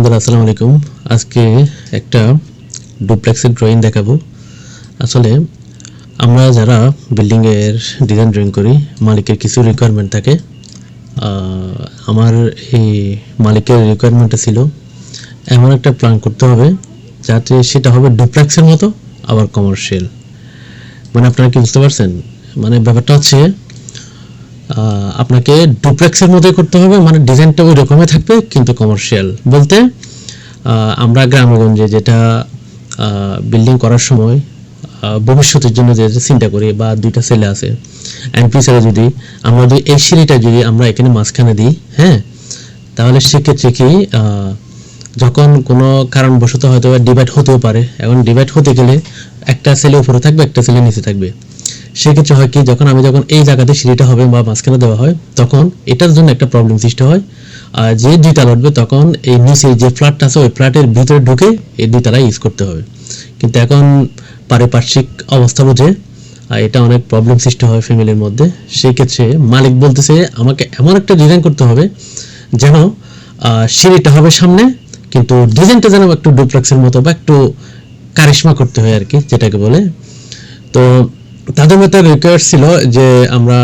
বন্ধুরা আসসালামু আলাইকুম। আজকে একটা ডুপ্লেক্সের ড্রয়িং দেখাবো। আসলে আমরা যারা বিল্ডিং এর ডিজাইন ড্রয়িং করি, মালিকের কিছু রিকোয়ারমেন্ট থাকে। আমার এই মালিকের রিকোয়ারমেন্টটা ছিল এমন একটা প্ল্যান করতে হবে যাতে সেটা হবে ডুপ্লেক্সের মতো আবার কমার্শিয়াল। মানে আপনারা কি বুঝতে পারছেন? মানে ব্যাপারটা হচ্ছে আপনাকে ডুপ্লেক্সের মতোই করতে হবে, মানে ডিজাইনটা ওই রকমই থাকবে কিন্তু কমার্শিয়াল। বলতে আমরা গ্রামগঞ্জে যেটা বিল্ডিং করার সময় ভবিষ্যতের জন্য যে চিন্তা করি, বা দুইটা ছেলে আছে অ্যান্ড ফিউচারে যদি আমরা যদি এই সিঁড়িটা যদি আমরা এখানে মাঝখানে দিই, হ্যাঁ, তাহলে সেক্ষেত্রে কি যখন কোনো কারণবশত হয়তো ডিভাইড হতেও পারে। এখন ডিভাইড হতে গেলে একটা ছেলে উপরে থাকবে, একটা ছেলে নিচে থাকবে। সেক্ষেত্রে হয় কি, যখন এই জায়গাতে সিঁড়িটা হবে বা মাঝখানে দেওয়া হয়, তখন এটার জন্য একটা প্রবলেম সৃষ্টি হয়। আর যে দুইতলা উঠবে তখন এই নিচে যে ফ্ল্যাটটা আছে ওই ফ্ল্যাটের ভিতরে ঢুকে এই দুইতলা ইউজ করতে হবে। কিন্তু এখন পারিপার্শ্বিক অবস্থা বুঝে এটা অনেক প্রবলেম সৃষ্টি হয় ফ্যামিলির মধ্যে। সেই ক্ষেত্রে মালিক বলতেছে আমাকে এমন একটা ডিজাইন করতে হবে যেন সিঁড়িটা হবে সামনে, কিন্তু ডিজাইনটা যেন একটু ডুপ্লেক্সের মতো বা একটু কারিশমা করতে হয় আর কি, যেটাকে বলে। তো তাদের মধ্যে রিকোয়ার্ড ছিল যে আমরা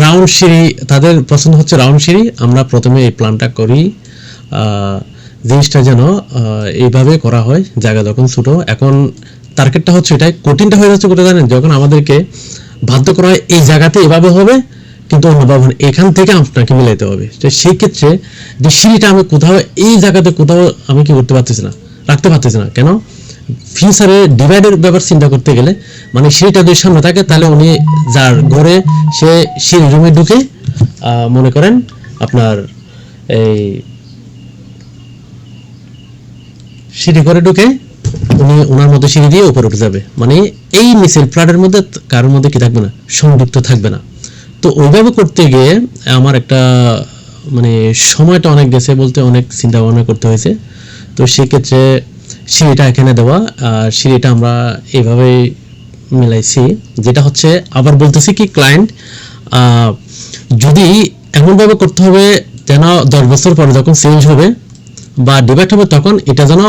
রাউন্ড সিঁড়ি, তাদের পছন্দ হচ্ছে রাউন্ড সিঁড়ি। আমরা প্রথমে এই প্ল্যানটা করি, জিনিসটা যেন এইভাবে করা হয় জায়গা যখন ছোটো। এখন টার্গেটটা হচ্ছে এটাই, কঠিনটা হয়ে যাচ্ছে কোথায় জানেন? যখন আমাদেরকে বাধ্য করা হয় এই জায়গাতে এভাবে হবে, কিন্তু অন্যভাবে এখান থেকে আপনাকে মিলাইতে হবে। তো সেই ক্ষেত্রে যে সিঁড়িটা আমি কোথাও এই জায়গাতে কোথাও আমি কি করতে পারতেছি না, রাখতে পারতেছি না। কেন? ফিউচারে ডিভাইডের ব্যাপার চিন্তা করতে গেলে, মানে সিঁড়িটা যদি সামনে থাকে তাহলে উনি যার ঘরে সে সিঁড়ি রুমে ঢুকে মনে করেন আপনার এই সিঁড়ি ঘরে ঢুকে উনি ওনার মধ্যে সিঁড়ি দিয়ে উপরে উঠে যাবে। মানে এই নিচের ফ্ল্যাটের মধ্যে কারোর মধ্যে কি থাকবে না, সংযুক্ত থাকবে না। তো ওইভাবে করতে গিয়ে আমার একটা মানে সময়টা অনেক গেছে, বলতে অনেক চিন্তা ভাবনা করতে হয়েছে। তো সেক্ষেত্রে সিঁড়িটা এখানে দেওয়া, আর সিঁড়িটা আমরা এইভাবে মিলাইছি। যেটা হচ্ছে আবার বলতেছি কি, ক্লায়েন্ট যদি এমনভাবে করতে হবে যেন 10 বছর পরে যখন চেঞ্জ হবে বা ডিভাইড হবে তখন এটা যেন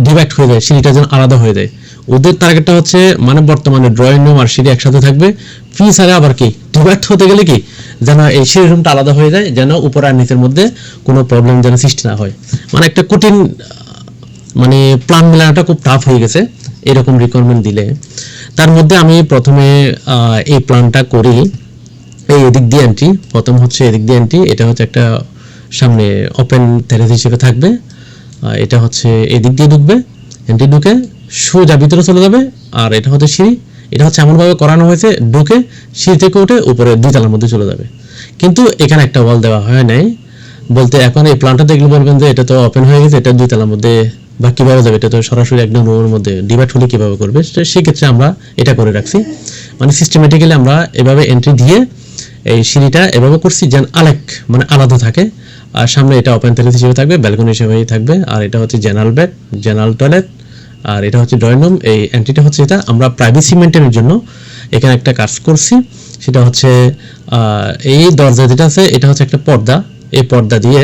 ডিভাইড হয়ে যায়, সিঁড়িটা যেন আলাদা হয়ে যায়। ওদের টার্গেটটা হচ্ছে মানে বর্তমানে ড্রয়িং রুম আর সিঁড়ি একসাথে থাকবে, ফিউচারে আবার কি ডিভাইড হতে গেলে কি যেন এই সিঁড়ি রুমটা আলাদা হয়ে যায়, যেন উপর আর নিচের মধ্যে কোনো প্রবলেম যেন সৃষ্টি না হয়। মানে একটা কঠিন মানে প্ল্যান মেলানোটা খুব টাফ হয়ে গেছে এরকম রিকোয়ারমেন্ট দিলে। তার মধ্যে আমি প্রথমে এই প্ল্যানটা করি এই এদিক দিয়ে এন্ট্রি, প্রথম হচ্ছে এদিক দিয়ে এন্ট্রি। এটা হচ্ছে একটা সামনে ওপেন টেরেস হিসেবে থাকবে। এটা হচ্ছে এদিক দিয়ে ঢুকবে, এন্ট্রি ঢুকে সোজা ভিতরে চলে যাবে। আর এটা হচ্ছে সিঁড়ি, এটা হচ্ছে এমনভাবে করানো হয়েছে ঢুকে সিঁড়ি থেকে উঠে উপরে দুইতলার মধ্যে চলে যাবে। কিন্তু এখানে একটা ওয়াল দেওয়া হয় নাই। বলতে এখন এই প্ল্যানটা দেখলে বলবেন যে এটা তো ওপেন হয়ে গেছে, এটা দুইতলার মধ্যে বা কিভাবে যাবে, এটা তো সরাসরি একদম রুমের মধ্যে ডিভাইড হলে কিভাবে করবে। সেক্ষেত্রে আমরা এটা করে রাখছি, মানে সিস্টেমেটিক্যালি আমরা এভাবে এন্ট্রি দিয়ে এই সিঁড়িটা এভাবে করছি যেন মানে আলাদা থাকে। আর সামনে এটা ওপেন টেরেস হিসেবে থাকবে, ব্যালকনি হিসেবেই থাকবে। আর এটা হচ্ছে জেনারেল বেড, জেনারেল টয়লেট, আর এটা হচ্ছে ড্রয়িং রুম। এই এন্ট্রিটা হচ্ছে এটা আমরা প্রাইভেসি মেনটেনের জন্য এখানে একটা কাজ করছি। সেটা হচ্ছে এই দরজা যেটা আছে এটা হচ্ছে একটা পর্দা। এই পর্দা দিয়ে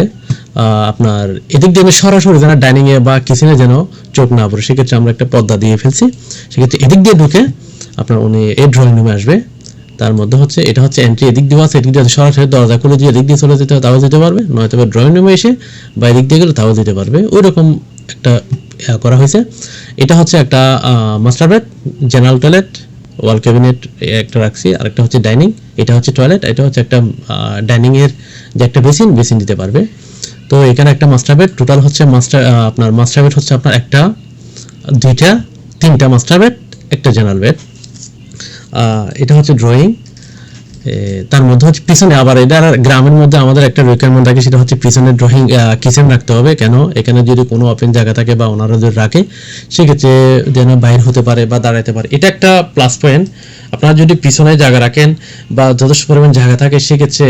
আপনার এদিক দিয়ে সরাসরি যেন ডাইনিংয়ে বা কিচেনে যেন চোখ না পড়ে, সেক্ষেত্রে আমরা একটা পর্দা দিয়ে ফেলছি। সেক্ষেত্রে এদিক দিয়ে ঢুকে আপনার উনি এই ড্রয়িং রুমে আসবে। তার মধ্যে হচ্ছে এটা হচ্ছে এন্ট্রি, এদিক দিয়ে আছে, এদিক দিয়ে সরাসরি দরজা খুলে দিয়ে এদিক দিয়ে চলে যেতে হয় তাও যেতে পারবে, নয়তো ড্রয়িং রুমে এসে বা এদিক দিয়ে গেলে তাও যেতে পারবে। ওই রকম একটা করা হয়েছে। এটা হচ্ছে একটা মাস্টার বেড, জেনারেল টয়লেট, ওয়াল ক্যাবিনেট একটা রাখছি, আর একটা হচ্ছে ডাইনিং। এটা হচ্ছে টয়লেট, এটা হচ্ছে একটা ডাইনিং এর যে একটা বেসিন দিতে পারবে। তো এখানে একটা মাস্টার বেড, টোটাল হচ্ছে আপনার মাস্টার বেড হচ্ছে আপনার একটা, দুইটা, তিনটা মাস্টার বেড, একটা জেনারেল বেড। এটা হচ্ছে ড্রয়িং। তার মধ্যে হচ্ছে পিছনে আবার এটা গ্রামের মধ্যে আমাদের একটা রিকোয়ারমেন্ট থাকে, সেটা হচ্ছে পিছনে ড্রয়িং কিচেন রাখতে হবে। কেন? এখানে যদি কোনো ওপেন জায়গা থাকে বা ওনারা যদি রাখে সেক্ষেত্রে যেন বাইরে হতে পারে বা দাঁড়াতে পারে, এটা একটা প্লাস পয়েন্ট। আপনারা যদি পিছনে জায়গা রাখেন বা যথেষ্ট পরিমাণ জায়গা থাকে সেক্ষেত্রে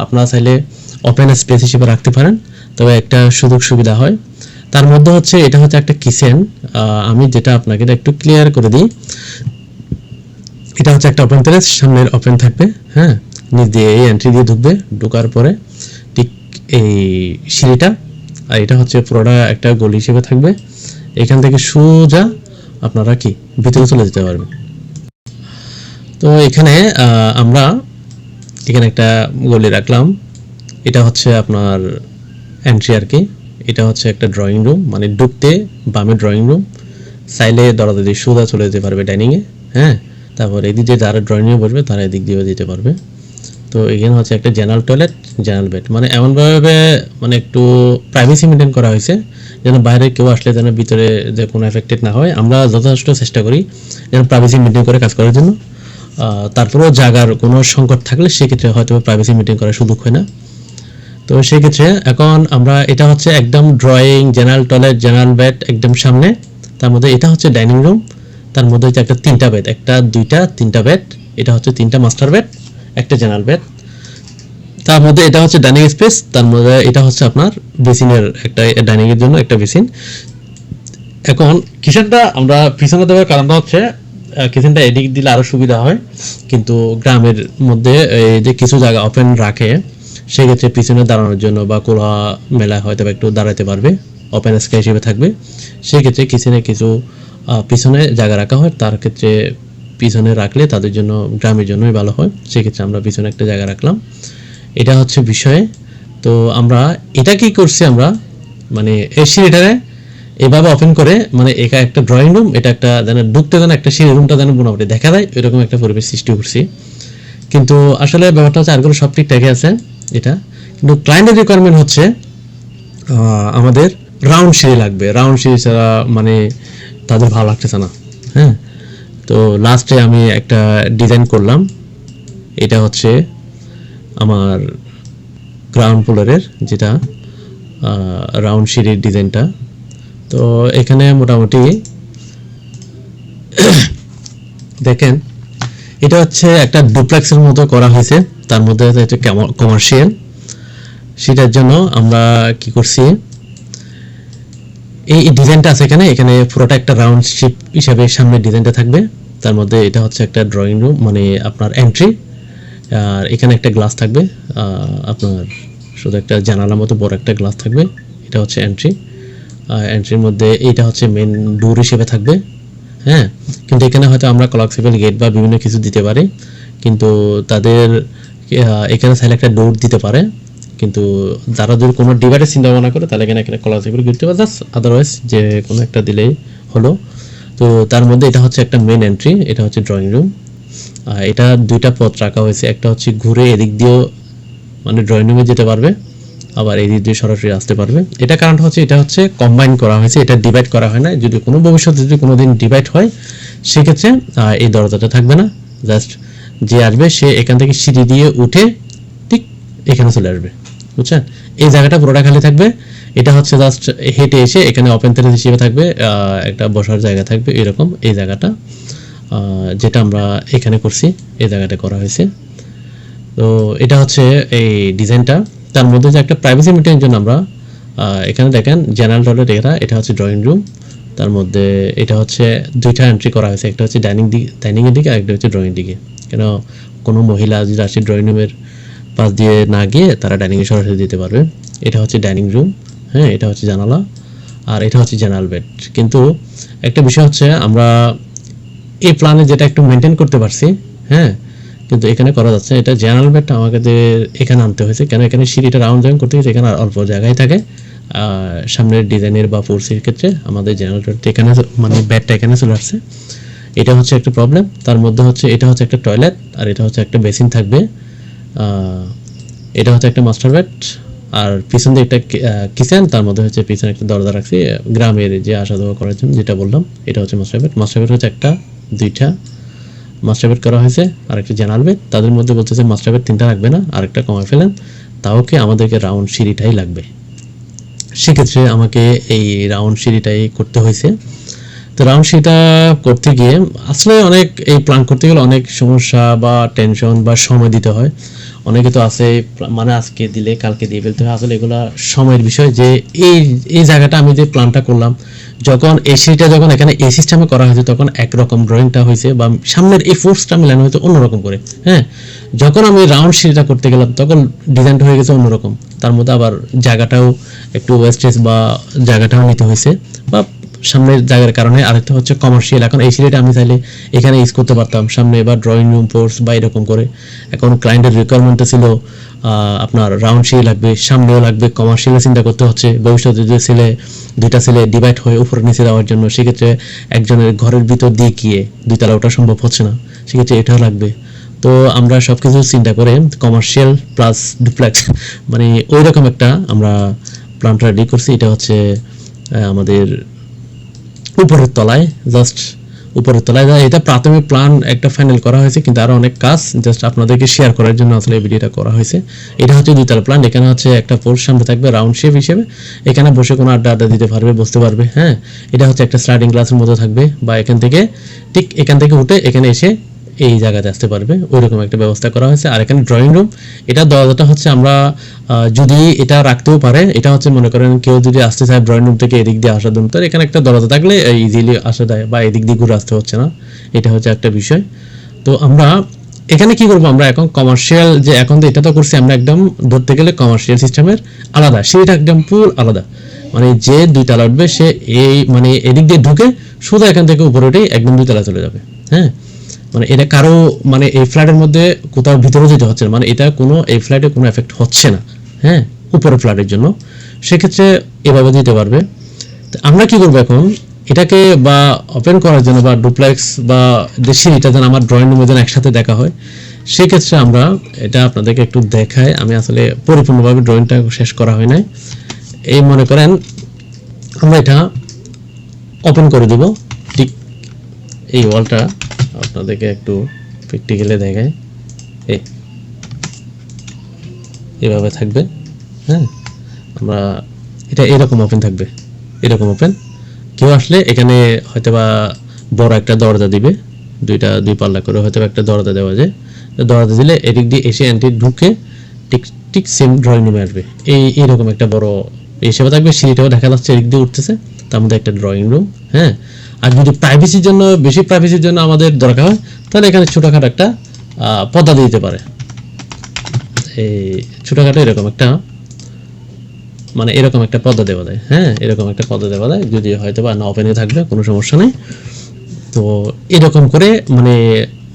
আপনারা চাইলে ওপেন স্পেস হিসেবে রাখতে পারেন, তবে একটা সুযোগ সুবিধা হয়। তার মধ্যে হচ্ছে এটা হচ্ছে একটা কিচেন। আমি যেটা আপনাকে একটু ক্লিয়ার করে দিই, এটা হচ্ছে একটা ওপেন টেরেস, সামনের ওপেন থাকবে, হ্যাঁ, নিচ দিয়ে এই এন্ট্রি দিয়ে ঢুকবে, ঢোকার পরে ঠিক এই সিঁড়িটা আর এটা হচ্ছে পুরোটা একটা গলি হিসেবে থাকবে। এখান থেকে সোজা আপনারা কি ভিতরে চলে যেতে পারবেন। তো এখানে আমরা এখানে একটা গলি রাখলাম, এটা হচ্ছে আপনার এন্ট্রি আর কি। এটা হচ্ছে একটা ড্রয়িং রুম, মানে ঢুকতে বামে ড্রয়িং রুম, চাইলে দরজা দিয়ে সোজা চলে যেতে পারবে ডাইনিংয়ে। হ্যাঁ, তারপর এদিক দিয়ে যারা ড্রয়িং রুমে বসবে তারা এদিক দিয়েও যেতে পারবে। তো এখানে হচ্ছে একটা জেনারেল টয়লেট, জেনারেল বেড, মানে এমনভাবে মানে একটু প্রাইভেসি মেনটেন করা হয়েছে যেন বাইরে কেউ আসলে যেন ভিতরে যে কোনো এফেক্টেড না হয়। আমরা যথেষ্ট চেষ্টা করি যেন প্রাইভেসি মেনটেন করে কাজ করার জন্য। তারপরেও জায়গার কোনো সংকট থাকলে সেক্ষেত্রে হয়তো প্রাইভেসি মেনটেন করার সুযোগ হয় না। তো সেক্ষেত্রে এখন আমরা এটা হচ্ছে একদম drawing, general toilet, general bed একদম সামনে। তার মধ্যে এটা হচ্ছে ডাইনিং রুম, তার মধ্যে হচ্ছে একটা 3টা বেড, একটা 2টা 3টা বেড, এটা হচ্ছে 3টা মাস্টার বেড, একটা জেনারেল বেড। তার মধ্যে এটা হচ্ছে ডাইনিং স্পেস, তার মধ্যে এটা হচ্ছে আপনার বেসিনের একটা, ডাইনিং এর জন্য একটা বেসিন। এখন কিচেনটা আমরা পিছনে দেওয়ার কারণটা হচ্ছে কিচেনটা এদিক দিলে আরো সুবিধা হয়, কিন্তু গ্রামের মধ্যে এই যে কিছু জায়গা ওপেন রাখে, সেক্ষেত্রে পিছনে দাঁড়ানোর জন্য বা কোলা মেলা হয়তো একটু দাঁড়াতে পারবে, ওপেন স্কাই হিসেবে থাকবে। সেক্ষেত্রে কিচেনে কিছু পিছনে জায়গা রাখা হয়, তার ক্ষেত্রে পিছনে রাখলে তাদের জন্য, গ্রামের জন্যই ভালো হয়। সেক্ষেত্রে আমরা পিছনে একটা জায়গা রাখলাম, এটা হচ্ছে বিষয়। তো আমরা এটা কি করছি, আমরা মানে এই সিঁড়িটারে এভাবে ওপেন করে, মানে এটা একটা ড্রয়িং রুম, এটা একটা যেন ঢুকতে যেন একটা সিঁড়ি রুমটা যেন মোটামুটি দেখা যায় এরকম একটা পরিবেশ সৃষ্টি করছি। কিন্তু আসলে ব্যাপারটা হচ্ছে আরগুলো সব ঠিকঠাকই আছে এটা, কিন্তু ক্লায়েন্টের রিকোয়ারমেন্ট হচ্ছে আমাদের রাউন্ড সিঁড়ি লাগবে। রাউন্ড সিঁড়ি ছাড়া মানে তাদের ভালো লাগতেছে না। হ্যাঁ, তো লাস্টে আমি একটা ডিজাইন করলাম, এটা হচ্ছে আমার গ্রাউন্ড ফ্লোরের যেটা রাউন্ড সিঁড়ির ডিজাইনটা। তো এখানে মোটামুটি দেখেন এটা হচ্ছে একটা ডুপ্লেক্সের মতো করা হয়েছে, তার মধ্যে একটা কমার্শিয়াল। সেটার জন্য আমরা কি করছি, এই ডিজাইনটা আছে এখানে, এখানে পুরোটা একটা রাউন্ড শেপ হিসাবে সামনে ডিজাইনটা থাকবে। তার মধ্যে এটা হচ্ছে একটা ড্রয়িং রুম, মানে আপনার এন্ট্রি, আর এখানে একটা গ্লাস থাকবে, আপনার শুধু একটা জানালার মতো বড় একটা গ্লাস থাকবে, এটা হচ্ছে এন্ট্রি। এন্ট্রির মধ্যে এইটা হচ্ছে মেন ডোর হিসেবে থাকবে। হ্যাঁ, কিন্তু এখানে হয়তো আমরা কলাক্সিবল গেট বা বিভিন্ন কিছু দিতে পারি, কিন্তু তাদের এখানে চাইলে একটা ডোর দিতে পারে। কিন্তু যারা যদি কোনো ডিভাইডের চিন্তা ভাবনা করে তাহলে এখানে কলাক্সিবল গেট দিতে পারে, আদারওয়াইজ যে কোনো একটা দিলেই হলো। তো তার মধ্যে এটা হচ্ছে একটা মেন এন্ট্রি, এটা হচ্ছে ড্রয়িং রুম। এটা 2টা পথ রাখা হয়েছে, একটা হচ্ছে ঘুরে এদিক দিয়েও মানে ড্রয়িং রুমে যেতে পারবে, আবার এই দিক দিয়ে সরাসরি আসতে পারবে। এটা কারণটা হচ্ছে এটা হচ্ছে কম্বাইন করা হয়েছে, এটা ডিভাইড করা হয় না। যদি কোনো ভবিষ্যতে যদি কোনো দিন ডিভাইড হয় সেক্ষেত্রে এই দরজাটা থাকবে না, জাস্ট যে আসবে সে এখান থেকে সিঁড়ি দিয়ে উঠে ঠিক এখানে চলে আসবে, বুঝছেন? এই জায়গাটা পুরোটা খালি থাকবে। এটা হচ্ছে জাস্ট হেঁটে এসে এখানে ওপেন টেরেস হিসেবে থাকবে, একটা বসার জায়গা থাকবে এরকম। এই জায়গাটা যেটা আমরা এখানে করছি, এই জায়গাটা করা হয়েছে। তো এটা হচ্ছে এই ডিজাইনটা। তার মধ্যে যে একটা প্রাইভেসি মেনটেনের জন্য আমরা এখানে দেখেন জেনারেল টয়লেট, এটা হচ্ছে ড্রয়িং রুম। তার মধ্যে এটা হচ্ছে 2টা এন্ট্রি করা হয়েছে, একটা হচ্ছে ডাইনিংয়ের দিকে, আরেকটা হচ্ছে ড্রয়িং দিকে। কেন কোনো মহিলা যদি আসে ড্রয়িং রুমের পাশ দিয়ে না গিয়ে তারা ডাইনিংয়ে সরাসরি দিতে পারবে। এটা হচ্ছে ডাইনিং রুম, হ্যাঁ, এটা হচ্ছে জানালা, আর এটা হচ্ছে জেনারেল বেড। কিন্তু একটা বিষয় হচ্ছে আমরা এই প্ল্যানে যেটা একটু মেনটেন করতে পারছি, হ্যাঁ, কিন্তু এখানে করা যাচ্ছে। এটা জেনারেল বেডটা আমাদের এখানে আনতে হয়েছে, কেন এখানে সিঁড়িটা রাউন্ড জয়েন করতে হয়েছে, এখানে অল্প জায়গায় থাকে। সামনের ডিজাইনের বা ফোর্সের ক্ষেত্রে আমাদের জেনারেল বেডটা এখানে, মানে বেডটা এখানে চলে আসছে। এটা হচ্ছে একটা প্রবলেম। তার মধ্যে হচ্ছে এটা হচ্ছে একটা টয়লেট, আর এটা হচ্ছে একটা বেসিন থাকবে। এটা হচ্ছে একটা মাস্টার বেড, আর পিছন দিয়ে একটা কিচেন, তার মধ্যে হচ্ছে পিছনে একটা দরজা রাখছি গ্রামের যে আসা যাওয়া করার জন্য, যেটা বললাম। এটা হচ্ছে মাস্টার বেড। মাস্টার বেড হচ্ছে একটা 2টা মাস্টার বেড করা হয়েছে, আর একটা জেনারেল বেড। তাদের মধ্যে বলতেছে মাস্টার বেড 3টা লাগবে না, আরেকটা কমায় ফেলেন, তাও কি আমাদেরকে রাউন্ড সিঁড়িটাই লাগবে। সেক্ষেত্রে আমাকে এই রাউন্ড সিঁড়িটাই করতে হয়েছে। তো রাউন্ড সিঁড়িটা করতে গিয়ে আসলে অনেক, এই প্ল্যান করতে গেলে অনেক সমস্যা বা টেনশন বা সময় দিতে হয়। অনেকে তো আছে মানে আজকে দিলে কালকে দিয়ে ফেলতে হয়, আসলে এগুলা সময়ের বিষয়। যে এই এই জায়গাটা আমি যে প্ল্যানটা করলাম, যখন এসিটা যখন এখানে এই সিস্টেমে করা হয়েছে তখন একরকম ড্রয়িংটা হয়েছে বা সামনের এই ফোর্সটা মিলানো হয়তো অন্যরকম করে, হ্যাঁ। যখন আমি রাউন্ড সিঁড়িটা করতে গেলাম তখন ডিজাইনটা হয়ে গেছে অন্যরকম, তার মধ্যে আবার জায়গাটাও একটু ওয়েস্টেজ বা জায়গাটাও নিতে হয়েছে বা সামনের জায়গার কারণে। আরেকটা হচ্ছে কমার্শিয়াল, এখন এই সিঁড়িটা আমি চাইলে এখানে ইউজ করতে পারতাম সামনে বা ড্রয়িং রুম পোর্টস বা এরকম করে। এখন ক্লায়েন্টের রিকোয়ারমেন্টটা ছিল আপনার রাউন্ড সিঁড়ি লাগবে, সামনেও লাগবে, কমার্শিয়াল চিন্তা করতে হচ্ছে ভবিষ্যতে যদি দুইটা ছেলে ডিভাইড হয়ে উপরে নিচে দেওয়ার জন্য, সেক্ষেত্রে একজনের ঘরের ভিতর দিয়ে গিয়ে দুইতলা ওঠা সম্ভব হচ্ছে না, সেক্ষেত্রে এটাও লাগবে। তো আমরা সব কিছু চিন্তা করে কমার্শিয়াল প্লাস ডুপ্লেক্স মানে ওই রকম একটা আমরা প্ল্যানটা রেডি করছি। এটা হচ্ছে আমাদের উপরের তলায়, জাস্ট উপরের তলায় এটা প্রাথমিক প্ল্যান একটা ফাইনাল করা হয়েছে, কিন্তু আরো অনেক কাজ জাস্ট আপনাদেরকে শেয়ার করার জন্য আসলে এই ভিডিওটা করা হয়েছে। এটা হচ্ছে দুইতলা প্ল্যান, এখানে হচ্ছে একটা পোর্ট সামনে থাকবে রাউন্ড শেপ হিসেবে, এখানে বসে কোনো আড্ডা দিতে পারবে, বসতে পারবে, হ্যাঁ। এটা হচ্ছে একটা স্লাইডিং গ্লাসের মতো থাকবে, বা এখান থেকে ঠিক এখান থেকে উঠে এখানে এসে এই জায়গাতে আসতে পারবে, ওইরকম একটা ব্যবস্থা করা হয়েছে। আর এখানে ড্রয়িং রুম, এটা দরজাটা হচ্ছে আমরা যদি এটা রাখতেও পারে, এটা হচ্ছে মনে করেন কেউ যদি আসতে চায় ড্রয়িং রুম থেকে এদিক দিয়ে আসার জন্য, তার এখানে একটা দরজা থাকলে ইজিলি আসা যায় বা এদিক দিয়ে ঘুরে আসতে হচ্ছে না, এটা হচ্ছে একটা বিষয়। তো আমরা এখানে কি করবো, আমরা এখন কমার্শিয়াল যে এখন তো এটা তো করছি আমরা একদম ধরতে গেলে কমার্শিয়াল সিস্টেমের আলাদা, সেটা একদম পুরো আলাদা, মানে যে দুইতলা উঠবে সে এই মানে এদিক দিয়ে ঢুকে শুধু এখান থেকে উপরে উঠেই একদম দুইতলা চলে যাবে, হ্যাঁ। মানে এটা কারো মানে এই ফ্ল্যাটের মধ্যে কোথাও ভিতরে যেতে হচ্ছে না, মানে এটা কোনো এই ফ্ল্যাটে কোনো এফেক্ট হচ্ছে না, হ্যাঁ, উপরের ফ্ল্যাটের জন্য, সেক্ষেত্রে এভাবে দিতে পারবে। আমরা কি করবো এখন, এটাকে বা ওপেন করার জন্য বা ডুপ্লেক্স বা যে সিঁড়িটা যেন আমার ড্রয়িং রুমে যেন একসাথে দেখা হয়, সেক্ষেত্রে আমরা এটা আপনাদেরকে একটু দেখাই। আমি আসলে পরিপূর্ণভাবে ড্রয়িংটা শেষ করা হয় নাই। এই মনে করেন আমরা এটা ওপেন করে দেব, ঠিক এই ওয়ালটা আপনাদেরকে একটু প্র্যাকটিক্যালি দেখায়, এভাবে থাকবে, হ্যাঁ। আমরা এটা এরকম ওপেন থাকবে, এরকম ওপেন। কেউ আসলে এখানে হয়তো বা বড় একটা দরজা দিবে, দুই পাল্লা করে হয়তো একটা দরজা দেওয়া যায়, দরজা দিলে এদিক দিয়ে এসে এন্ট্রি ঢুকে ঠিক ঠিক সেম ড্রয়িং রুমে আসবে, এইরকম একটা বড় হিসেবে থাকবে। সিঁড়িটাও দেখা যাচ্ছে এদিক দিয়ে উঠতেছে, তার মধ্যে একটা ড্রয়িং রুম, হ্যাঁ। আর যদি প্রাইভেসির জন্য বেশি প্রাইভেসির জন্য আমাদের দরকার হয়, তাহলে এখানে ছোটখাটো একটা পর্দা দিতে পারে, এই ছোটখাটো এরকম একটা মানে এরকম একটা পর্দা দেওয়া যায়, হ্যাঁ, এরকম একটা পর্দা দেওয়া যায়, যদি হয়তো বা না ওপেনে থাকবে কোনো সমস্যা নেই। তো এরকম করে মানে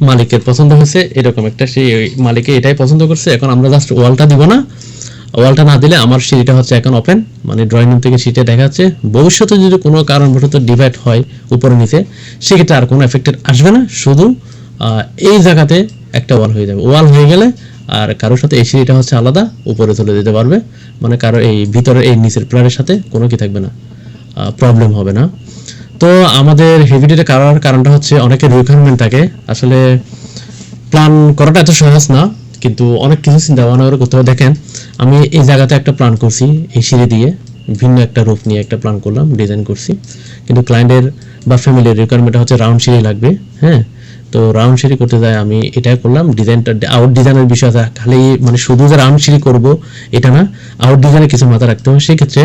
মালিকের পছন্দ হয়েছে এরকম একটা, সেই মালিকে এটাই পছন্দ করছে। এখন আমরা জাস্ট ওয়ালটা দিব না, ওয়ালটা না দিলে আমার সিঁড়িটা হচ্ছে এখন ওপেন, মানে ড্রয়িং রুম থেকে সিঁড়িটা দেখা যাচ্ছে। ভবিষ্যতে যদি কোনো কারণবশত ডিভাইড হয় উপরে নিচে, সেক্ষেত্রে আর কোনো এফেক্টেড আসবে না, শুধু এই জায়গাতে একটা ওয়াল হয়ে যাবে। ওয়াল হয়ে গেলে আর কারোর সাথে এই সিঁড়িটা হচ্ছে আলাদা উপরে চলে যেতে পারবে, মানে কারো এই ভিতরে এই নিচের প্লারের সাথে কোনো কি থাকবে না, প্রবলেম হবে না। তো আমাদের হেভিডিটা করার কারণটা হচ্ছে অনেকের রিকোয়ারমেন্ট থাকে, আসলে প্ল্যান করাটা এত সহজ না, কিন্তু অনেক কিছু চিন্তা ভাবনা করে করতে হবে। দেখেন আমি এই জায়গাতে একটা প্ল্যান করছি, এই সিঁড়ি দিয়ে ভিন্ন একটা রূপ নিয়ে একটা প্ল্যান করলাম, ডিজাইন করছি, কিন্তু ক্লায়েন্টের বা ফ্যামিলির রিকোয়ারমেন্ট হচ্ছে রাউন্ড সিঁড়ি লাগবে, হ্যাঁ। তো রাউন্ড সিঁড়ি করতে যাই আমি এটাই করলাম, ডিজাইনটা আউট ডিজাইনের বিষয় আছে, খালি মানে শুধু যে রাউন্ড সিঁড়ি করবো এটা না, আউট ডিজাইনে কিছু মাথা রাখতে হবে। সেক্ষেত্রে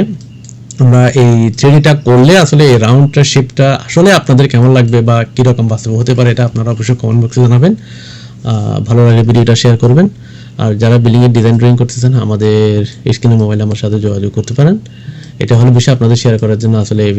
আমরা এই থ্রিডিটা করলে আসলে এই রাউন্ডটা শেপটা আসলে আপনাদের কেমন লাগবে বা কীরকম বাস্তব হতে পারে, এটা আপনারা অবশ্যই কমেন্ট বক্সে জানাবেন। ভালো লাগলে ভিডিওটা শেয়ার করবেন। আর যারা বিল্ডিংয়ের ডিজাইন ড্রয়িং করতেছেন আমাদের স্ক্রিনে মোবাইল আমার সাথে যোগাযোগ করতে পারেন। এটা হলো বিষয় আপনাদের শেয়ার করার জন্য আসলে এই